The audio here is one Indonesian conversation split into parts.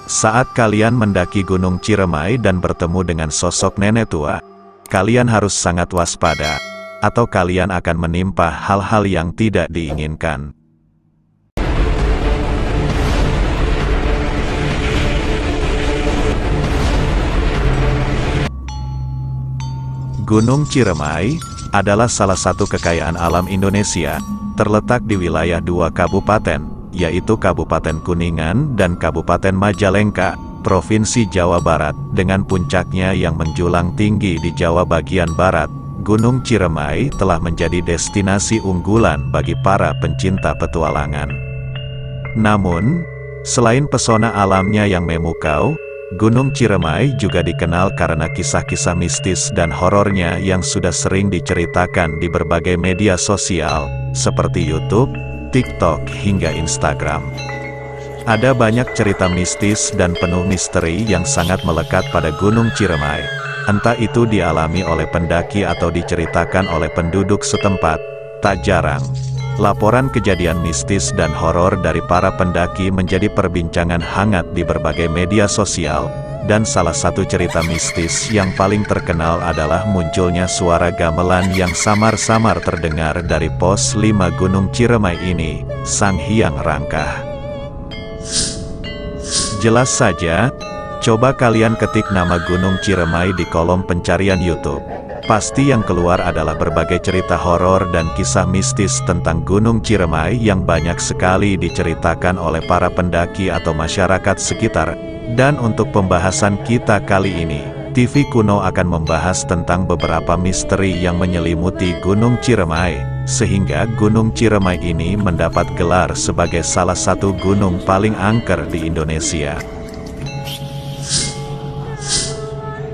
Saat kalian mendaki Gunung Ciremai dan bertemu dengan sosok nenek tua, kalian harus sangat waspada, atau kalian akan menimpa hal-hal yang tidak diinginkan. Gunung Ciremai adalah salah satu kekayaan alam Indonesia, terletak di wilayah 2 kabupaten, yaitu Kabupaten Kuningan dan Kabupaten Majalengka, Provinsi Jawa Barat, dengan puncaknya yang menjulang tinggi di Jawa bagian barat. Gunung Ciremai telah menjadi destinasi unggulan bagi para pencinta petualangan. Namun, selain pesona alamnya yang memukau, Gunung Ciremai juga dikenal karena kisah-kisah mistis dan horornya yang sudah sering diceritakan di berbagai media sosial, seperti YouTube, TikTok, hingga Instagram. Ada banyak cerita mistis dan penuh misteri yang sangat melekat pada Gunung Ciremai. Entah itu dialami oleh pendaki atau diceritakan oleh penduduk setempat, tak jarang laporan kejadian mistis dan horor dari para pendaki menjadi perbincangan hangat di berbagai media sosial, dan salah satu cerita mistis yang paling terkenal adalah munculnya suara gamelan yang samar-samar terdengar dari pos 5 Gunung Ciremai ini, Sang Hyang Rangkah. Jelas saja, coba kalian ketik nama Gunung Ciremai di kolom pencarian YouTube. Pasti yang keluar adalah berbagai cerita horor dan kisah mistis tentang Gunung Ciremai yang banyak sekali diceritakan oleh para pendaki atau masyarakat sekitar. Dan untuk pembahasan kita kali ini, TV Kuno akan membahas tentang beberapa misteri yang menyelimuti Gunung Ciremai, sehingga Gunung Ciremai ini mendapat gelar sebagai salah satu gunung paling angker di Indonesia.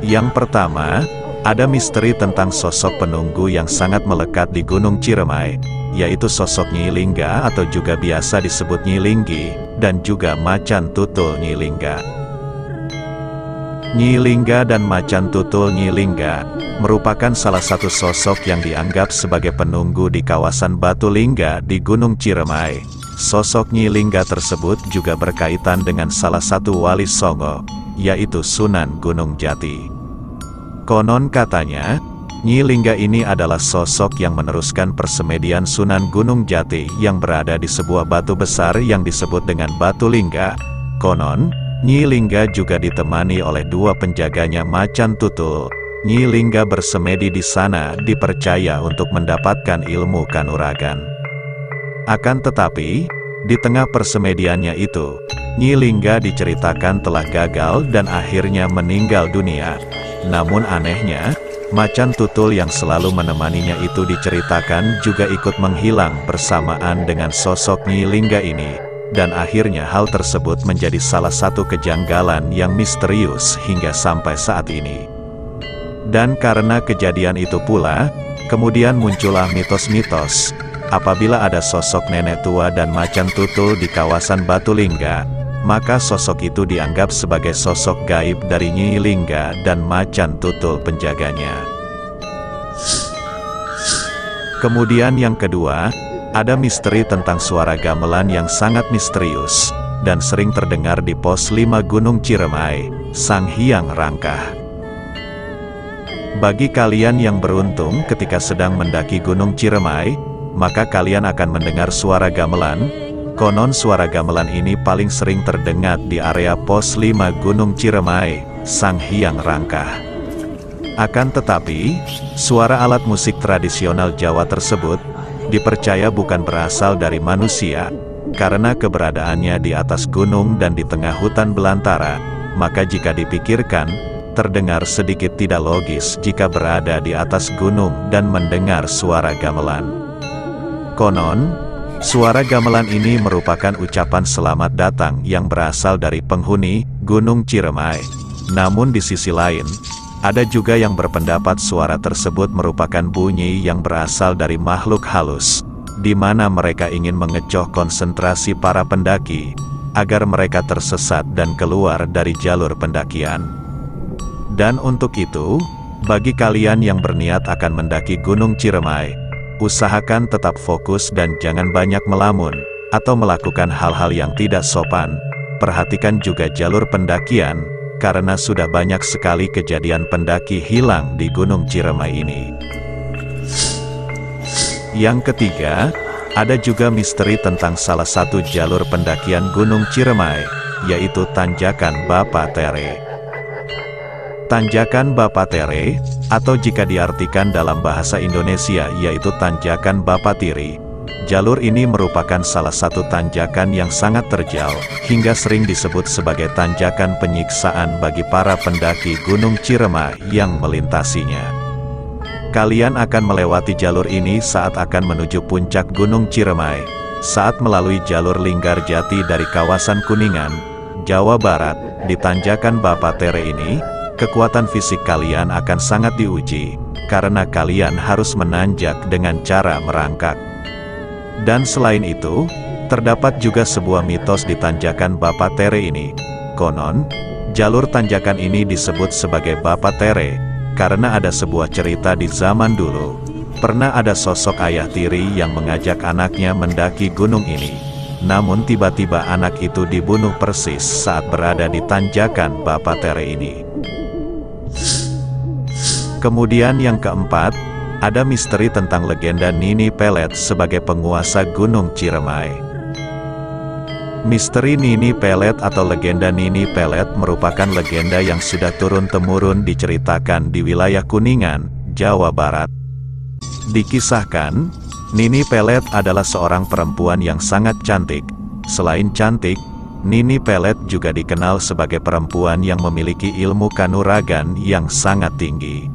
Yang pertama, ada misteri tentang sosok penunggu yang sangat melekat di Gunung Ciremai, yaitu sosok Nyi Lingga atau juga biasa disebut Nyi Linggi, dan juga Macan Tutul Nyi Lingga. Nyi Lingga dan Macan Tutul Nyi Lingga merupakan salah satu sosok yang dianggap sebagai penunggu di kawasan Batu Lingga di Gunung Ciremai. Sosok Nyi Lingga tersebut juga berkaitan dengan salah satu wali Songo, yaitu Sunan Gunung Jati. Konon katanya, Nyi Lingga ini adalah sosok yang meneruskan persemedian Sunan Gunung Jati yang berada di sebuah batu besar yang disebut dengan Batu Lingga. Konon, Nyi Lingga juga ditemani oleh 2 penjaganya Macan Tutul. Nyi Lingga bersemedi di sana dipercaya untuk mendapatkan ilmu kanuragan. Akan tetapi, di tengah persemediannya itu, Nyi Lingga diceritakan telah gagal dan akhirnya meninggal dunia. Namun anehnya, Macan Tutul yang selalu menemaninya itu diceritakan juga ikut menghilang bersamaan dengan sosok Nyi Lingga ini. Dan akhirnya hal tersebut menjadi salah satu kejanggalan yang misterius hingga sampai saat ini. Dan karena kejadian itu pula, kemudian muncullah mitos-mitos. Apabila ada sosok nenek tua dan Macan Tutul di kawasan Batu Lingga, maka sosok itu dianggap sebagai sosok gaib dari Nyi Lingga dan Macan Tutul penjaganya. Kemudian yang kedua, ada misteri tentang suara gamelan yang sangat misterius, dan sering terdengar di pos 5 Gunung Ciremai, Sang Hyang Rangkah. Bagi kalian yang beruntung ketika sedang mendaki Gunung Ciremai, maka kalian akan mendengar suara gamelan. Konon suara gamelan ini paling sering terdengar di area pos 5 Gunung Ciremai, Sang Hyang Rangkah. Akan tetapi, suara alat musik tradisional Jawa tersebut dipercaya bukan berasal dari manusia, karena keberadaannya di atas gunung dan di tengah hutan belantara. Maka jika dipikirkan, terdengar sedikit tidak logis jika berada di atas gunung dan mendengar suara gamelan. Konon, suara gamelan ini merupakan ucapan selamat datang yang berasal dari penghuni Gunung Ciremai. Namun di sisi lain, ada juga yang berpendapat suara tersebut merupakan bunyi yang berasal dari makhluk halus, di mana mereka ingin mengecoh konsentrasi para pendaki, agar mereka tersesat dan keluar dari jalur pendakian. Dan untuk itu, bagi kalian yang berniat akan mendaki Gunung Ciremai, usahakan tetap fokus dan jangan banyak melamun, atau melakukan hal-hal yang tidak sopan. Perhatikan juga jalur pendakian, karena sudah banyak sekali kejadian pendaki hilang di Gunung Ciremai ini. Yang ketiga, ada juga misteri tentang salah satu jalur pendakian Gunung Ciremai, yaitu Tanjakan Bapatere. Tanjakan Bapatere, atau jika diartikan dalam bahasa Indonesia yaitu Tanjakan Bapatiri, jalur ini merupakan salah satu tanjakan yang sangat terjal, hingga sering disebut sebagai tanjakan penyiksaan bagi para pendaki Gunung Ciremai yang melintasinya. Kalian akan melewati jalur ini saat akan menuju puncak Gunung Ciremai, saat melalui jalur Linggarjati dari kawasan Kuningan, Jawa Barat. Di Tanjakan Bapatere ini, kekuatan fisik kalian akan sangat diuji, karena kalian harus menanjak dengan cara merangkak. Dan selain itu, terdapat juga sebuah mitos di Tanjakan Bapatere ini. Konon, jalur tanjakan ini disebut sebagai Bapatere, karena ada sebuah cerita di zaman dulu. Pernah ada sosok ayah tiri yang mengajak anaknya mendaki gunung ini. Namun tiba-tiba anak itu dibunuh persis saat berada di Tanjakan Bapatere ini. Kemudian yang keempat, ada misteri tentang legenda Nini Pelet sebagai penguasa Gunung Ciremai. Misteri Nini Pelet atau legenda Nini Pelet merupakan legenda yang sudah turun-temurun diceritakan di wilayah Kuningan, Jawa Barat. Dikisahkan, Nini Pelet adalah seorang perempuan yang sangat cantik. Selain cantik, Nini Pelet juga dikenal sebagai perempuan yang memiliki ilmu kanuragan yang sangat tinggi.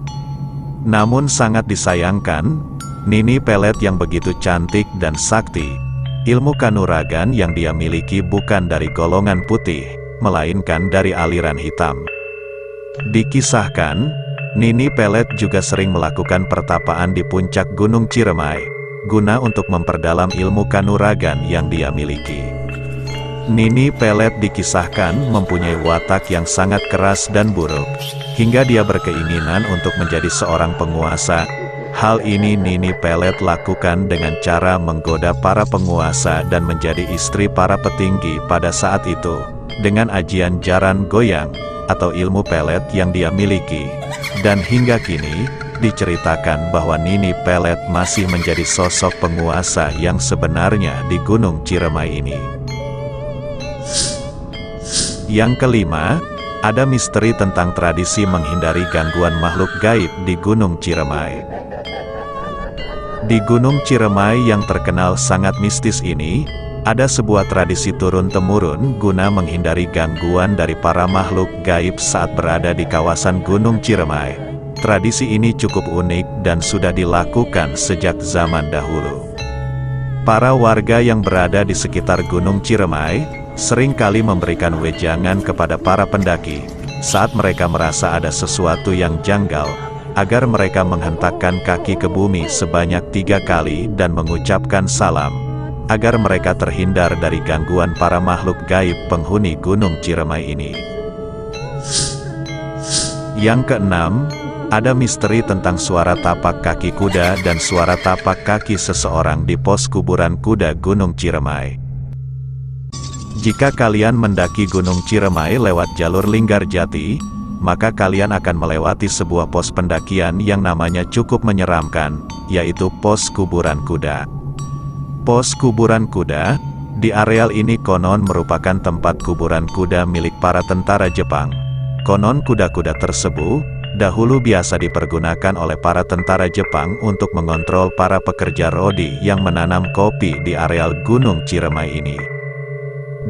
Namun sangat disayangkan, Nini Pelet yang begitu cantik dan sakti, ilmu kanuragan yang dia miliki bukan dari golongan putih, melainkan dari aliran hitam. Dikisahkan, Nini Pelet juga sering melakukan pertapaan di puncak Gunung Ciremai, guna untuk memperdalam ilmu kanuragan yang dia miliki. Nini Pelet dikisahkan mempunyai watak yang sangat keras dan buruk, hingga dia berkeinginan untuk menjadi seorang penguasa. Hal ini Nini Pelet lakukan dengan cara menggoda para penguasa dan menjadi istri para petinggi pada saat itu, dengan ajian jaran goyang, atau ilmu pelet yang dia miliki. Dan hingga kini, diceritakan bahwa Nini Pelet masih menjadi sosok penguasa yang sebenarnya di Gunung Ciremai ini. Yang kelima, ada misteri tentang tradisi menghindari gangguan makhluk gaib di Gunung Ciremai. Di Gunung Ciremai yang terkenal sangat mistis ini, ada sebuah tradisi turun-temurun guna menghindari gangguan dari para makhluk gaib saat berada di kawasan Gunung Ciremai. Tradisi ini cukup unik dan sudah dilakukan sejak zaman dahulu. Para warga yang berada di sekitar Gunung Ciremai seringkali memberikan wejangan kepada para pendaki saat mereka merasa ada sesuatu yang janggal, agar mereka menghentakkan kaki ke bumi sebanyak 3 kali dan mengucapkan salam, agar mereka terhindar dari gangguan para makhluk gaib penghuni Gunung Ciremai ini. Yang keenam, ada misteri tentang suara tapak kaki kuda dan suara tapak kaki seseorang di pos kuburan kuda Gunung Ciremai. Jika kalian mendaki Gunung Ciremai lewat jalur Linggarjati, maka kalian akan melewati sebuah pos pendakian yang namanya cukup menyeramkan, yaitu pos kuburan kuda. Pos kuburan kuda, di areal ini konon merupakan tempat kuburan kuda milik para tentara Jepang. Konon kuda-kuda tersebut dahulu biasa dipergunakan oleh para tentara Jepang untuk mengontrol para pekerja rodi yang menanam kopi di areal Gunung Ciremai ini.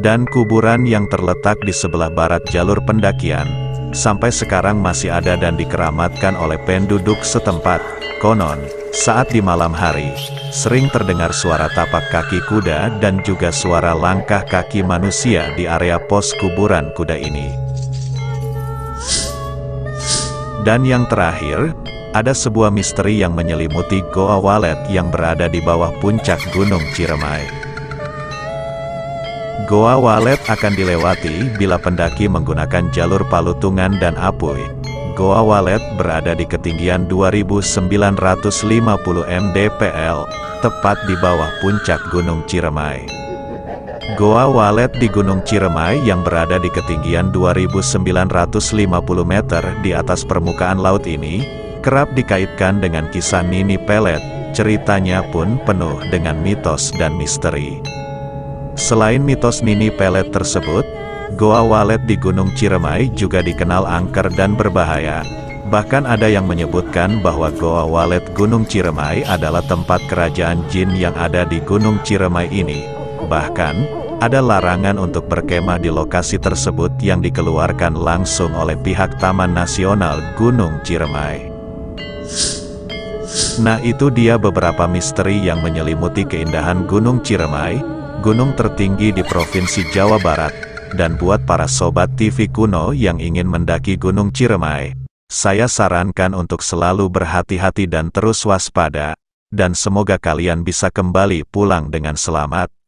Dan kuburan yang terletak di sebelah barat jalur pendakian, sampai sekarang masih ada dan dikeramatkan oleh penduduk setempat. Konon, saat di malam hari, sering terdengar suara tapak kaki kuda dan juga suara langkah kaki manusia di area pos kuburan kuda ini. Dan yang terakhir, ada sebuah misteri yang menyelimuti Goa Walet yang berada di bawah puncak Gunung Ciremai. Goa Walet akan dilewati bila pendaki menggunakan jalur Palutungan dan Apuy. Goa Walet berada di ketinggian 2950 mdpl, tepat di bawah puncak Gunung Ciremai. Goa Walet di Gunung Ciremai yang berada di ketinggian 2.950 meter di atas permukaan laut ini, kerap dikaitkan dengan kisah Nini Pelet. Ceritanya pun penuh dengan mitos dan misteri. Selain mitos Nini Pelet tersebut, Goa Walet di Gunung Ciremai juga dikenal angker dan berbahaya. Bahkan ada yang menyebutkan bahwa Goa Walet Gunung Ciremai adalah tempat kerajaan jin yang ada di Gunung Ciremai ini. Bahkan, ada larangan untuk berkemah di lokasi tersebut yang dikeluarkan langsung oleh pihak Taman Nasional Gunung Ciremai. Nah, itu dia beberapa misteri yang menyelimuti keindahan Gunung Ciremai, gunung tertinggi di Provinsi Jawa Barat. Dan buat para sobat TV kuno yang ingin mendaki Gunung Ciremai, saya sarankan untuk selalu berhati-hati dan terus waspada, dan semoga kalian bisa kembali pulang dengan selamat.